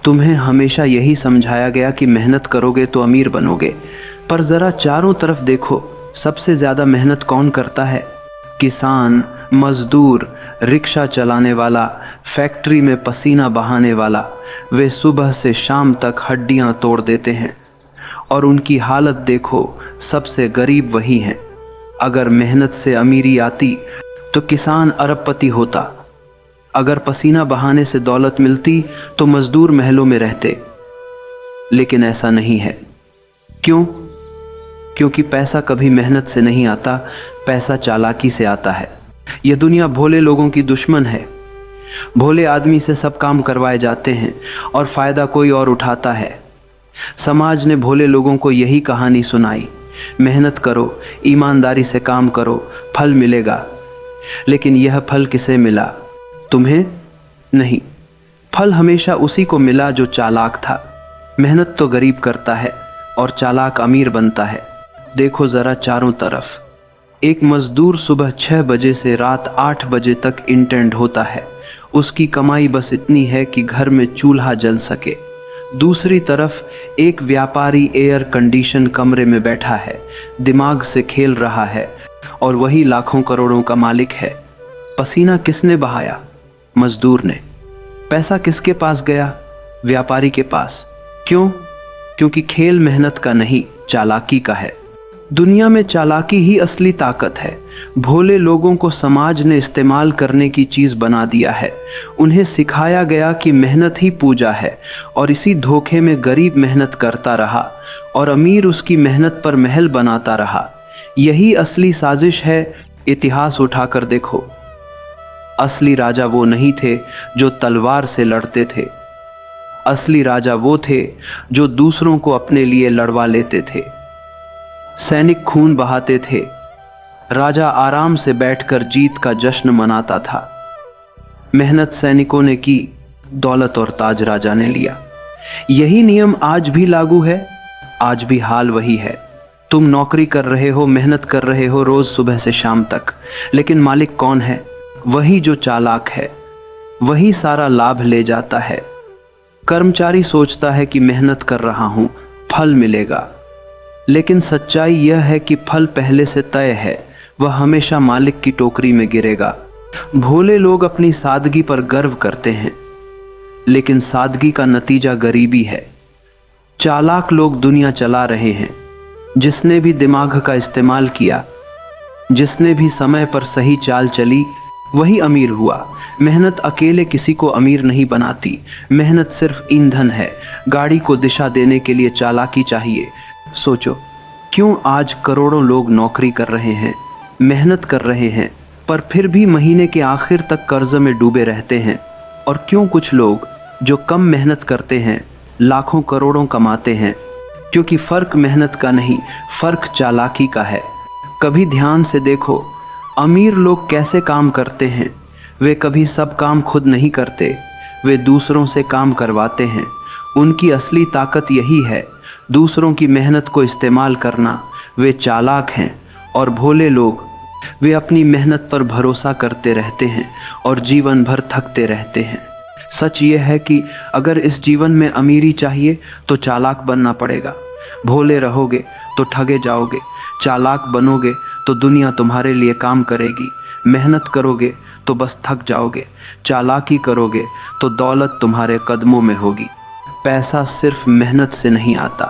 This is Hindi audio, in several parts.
तुम्हें हमेशा यही समझाया गया कि मेहनत करोगे तो अमीर बनोगे, पर जरा चारों तरफ देखो, सबसे ज्यादा मेहनत कौन करता है? किसान, मजदूर, रिक्शा चलाने वाला, फैक्ट्री में पसीना बहाने वाला। वे सुबह से शाम तक हड्डियां तोड़ देते हैं और उनकी हालत देखो, सबसे गरीब वही हैं। अगर मेहनत से अमीरी आती तो किसान अरबपति होता, अगर पसीना बहाने से दौलत मिलती तो मजदूर महलों में रहते। लेकिन ऐसा नहीं है। क्यों? क्योंकि पैसा कभी मेहनत से नहीं आता, पैसा चालाकी से आता है। यह दुनिया भोले लोगों की दुश्मन है। भोले आदमी से सब काम करवाए जाते हैं और फायदा कोई और उठाता है। समाज ने भोले लोगों को यही कहानी सुनाई, मेहनत करो, ईमानदारी से काम करो, फल मिलेगा। लेकिन यह फल किसे मिला? तुम्हें नहीं। फल हमेशा उसी को मिला जो चालाक था। मेहनत तो गरीब करता है और चालाक अमीर बनता है। देखो जरा चारों तरफ। एक मजदूर सुबह 6 बजे से रात 8 बजे तक इंटेंड होता है। उसकी कमाई बस इतनी है कि घर में चूल्हा जल सके। दूसरी तरफ एक व्यापारी एयर कंडीशन कमरे में बैठा है, दिमाग से खेल रहा है और वही लाखों करोड़ों का मालिक है। पसीना किसने बहाया? मजदूर ने। पैसा किसके पास गया? व्यापारी के पास। क्यों? क्योंकि खेल मेहनत का नहीं, चालाकी का है। दुनिया में चालाकी ही असली ताकत है। भोले लोगों को समाज ने इस्तेमाल करने की चीज बना दिया है। उन्हें सिखाया गया कि मेहनत ही पूजा है और इसी धोखे में गरीब मेहनत करता रहा और अमीर उसकी मेहनत पर महल बनाता रहा। यही असली साजिश है। इतिहास उठाकर देखो। असली राजा वो नहीं थे जो तलवार से लड़ते थे। असली राजा वो थे जो दूसरों को अपने लिए लड़वा लेते थे। सैनिक खून बहाते थे, राजा आराम से बैठकर जीत का जश्न मनाता था। मेहनत सैनिकों ने की, दौलत और ताज राजा ने लिया। यही नियम आज भी लागू है। आज भी हाल वही है। तुम नौकरी कर रहे हो, मेहनत कर रहे हो रोज सुबह से शाम तक, लेकिन मालिक कौन है? वही जो चालाक है। वही सारा लाभ ले जाता है। कर्मचारी सोचता है कि मेहनत कर रहा हूं, फल मिलेगा, लेकिन सच्चाई यह है कि फल पहले से तय है। वह हमेशा मालिक की टोकरी में गिरेगा। भोले लोग अपनी सादगी पर गर्व करते हैं, लेकिन सादगी का नतीजा गरीबी है। चालाक लोग दुनिया चला रहे हैं। जिसने भी दिमाग का इस्तेमाल किया, जिसने भी समय पर सही चाल चली, वही अमीर हुआ। मेहनत अकेले किसी को अमीर नहीं बनाती। मेहनत सिर्फ ईंधन है। गाड़ी को दिशा देने के लिए चालाकी चाहिए। सोचो, क्यों आज करोड़ों लोग नौकरी कर रहे हैं, मेहनत कर रहे हैं, पर फिर भी महीने के आखिर तक कर्ज में डूबे रहते हैं? और क्यों कुछ लोग जो कम मेहनत करते हैं लाखों करोड़ों कमाते हैं? क्योंकि फर्क मेहनत का नहीं, फर्क चालाकी का है। कभी ध्यान से देखो, अमीर लोग कैसे काम करते हैं। वे कभी सब काम खुद नहीं करते, वे दूसरों से काम करवाते हैं। उनकी असली ताकत यही है, दूसरों की मेहनत को इस्तेमाल करना। वे चालाक हैं। और भोले लोग, वे अपनी मेहनत पर भरोसा करते रहते हैं और जीवन भर थकते रहते हैं। सच ये है कि अगर इस जीवन में अमीरी चाहिए तो चालाक बनना पड़ेगा। भोले रहोगे तो ठगे जाओगे, चालाक बनोगे तो दुनिया तुम्हारे लिए काम करेगी। मेहनत करोगे तो बस थक जाओगे, चालाकी करोगे तो दौलत तुम्हारे कदमों में होगी। पैसा सिर्फ मेहनत से नहीं आता,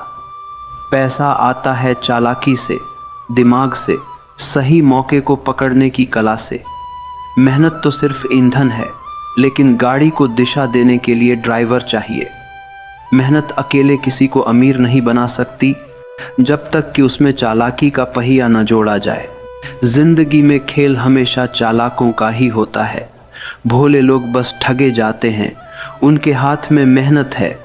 पैसा आता है चालाकी से, दिमाग से, सही मौके को पकड़ने की कला से। मेहनत तो सिर्फ ईंधन है, लेकिन गाड़ी को दिशा देने के लिए ड्राइवर चाहिए। मेहनत अकेले किसी को अमीर नहीं बना सकती जब तक कि उसमें चालाकी का पहिया न जोड़ा जाए। जिंदगी में खेल हमेशा चालाकों का ही होता है। भोले लोग बस ठगे जाते हैं। उनके हाथ में मेहनत है,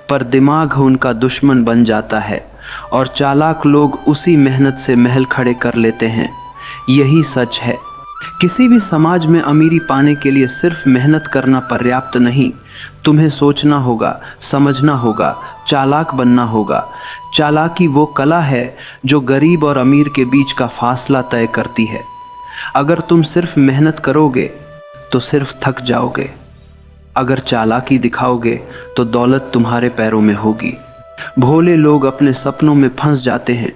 पर दिमाग उनका दुश्मन बन जाता है और चालाक लोग उसी मेहनत से महल खड़े कर लेते हैं। यही सच है। किसी भी समाज में अमीरी पाने के लिए सिर्फ मेहनत करना पर्याप्त नहीं। तुम्हें सोचना होगा, समझना होगा, चालाक बनना होगा। चालाकी वो कला है जो गरीब और अमीर के बीच का फासला तय करती है। अगर तुम सिर्फ मेहनत करोगे तो सिर्फ थक जाओगे। अगर चालाकी दिखाओगे तो दौलत तुम्हारे पैरों में होगी। भोले लोग अपने सपनों में फंस जाते हैं।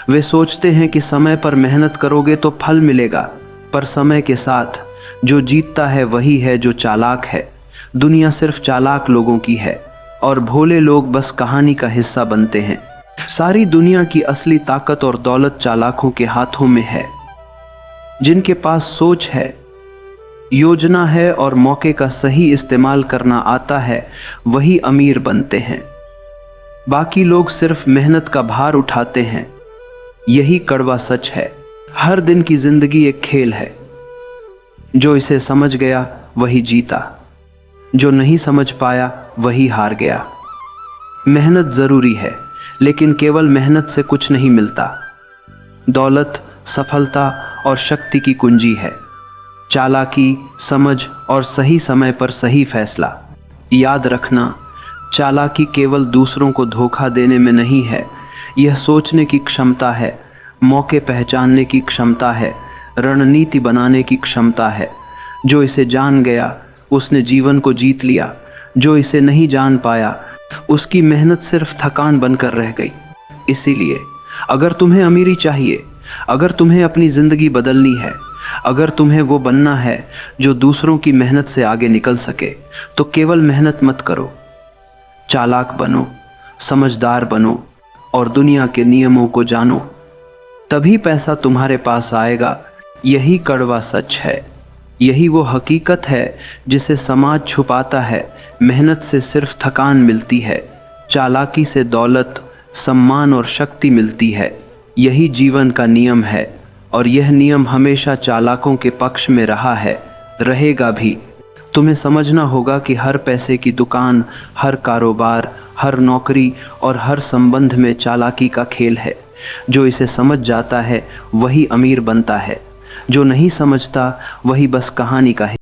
वे सोचते हैं कि समय पर मेहनत करोगे तो फल मिलेगा, पर समय के साथ जो जीतता है वही है जो चालाक है। दुनिया सिर्फ चालाक लोगों की है और भोले लोग बस कहानी का हिस्सा बनते हैं। सारी दुनिया की असली ताकत और दौलत चालाकों के हाथों में है। जिनके पास सोच है, योजना है और मौके का सही इस्तेमाल करना आता है, वही अमीर बनते हैं। बाकी लोग सिर्फ मेहनत का भार उठाते हैं। यही कड़वा सच है। हर दिन की जिंदगी एक खेल है। जो इसे समझ गया वही जीता, जो नहीं समझ पाया वही हार गया। मेहनत जरूरी है, लेकिन केवल मेहनत से कुछ नहीं मिलता। दौलत, सफलता और शक्ति की कुंजी है। चालाकी, समझ और सही समय पर सही फैसला। याद रखना, चालाकी केवल दूसरों को धोखा देने में नहीं है। यह सोचने की क्षमता है, मौके पहचानने की क्षमता है, रणनीति बनाने की क्षमता है। जो इसे जान गया उसने जीवन को जीत लिया। जो इसे नहीं जान पाया उसकी मेहनत सिर्फ थकान बनकर रह गई। इसीलिए अगर तुम्हें अमीरी चाहिए, अगर तुम्हें अपनी जिंदगी बदलनी है, अगर तुम्हें वो बनना है जो दूसरों की मेहनत से आगे निकल सके, तो केवल मेहनत मत करो, चालाक बनो, समझदार बनो और दुनिया के नियमों को जानो। तभी पैसा तुम्हारे पास आएगा। यही कड़वा सच है। यही वो हकीकत है जिसे समाज छुपाता है। मेहनत से सिर्फ थकान मिलती है, चालाकी से दौलत, सम्मान और शक्ति मिलती है। यही जीवन का नियम है और यह नियम हमेशा चालाकों के पक्ष में रहा है, रहेगा भी। तुम्हें समझना होगा कि हर पैसे की दुकान, हर कारोबार, हर नौकरी और हर संबंध में चालाकी का खेल है। जो इसे समझ जाता है वही अमीर बनता है, जो नहीं समझता वही बस कहानी का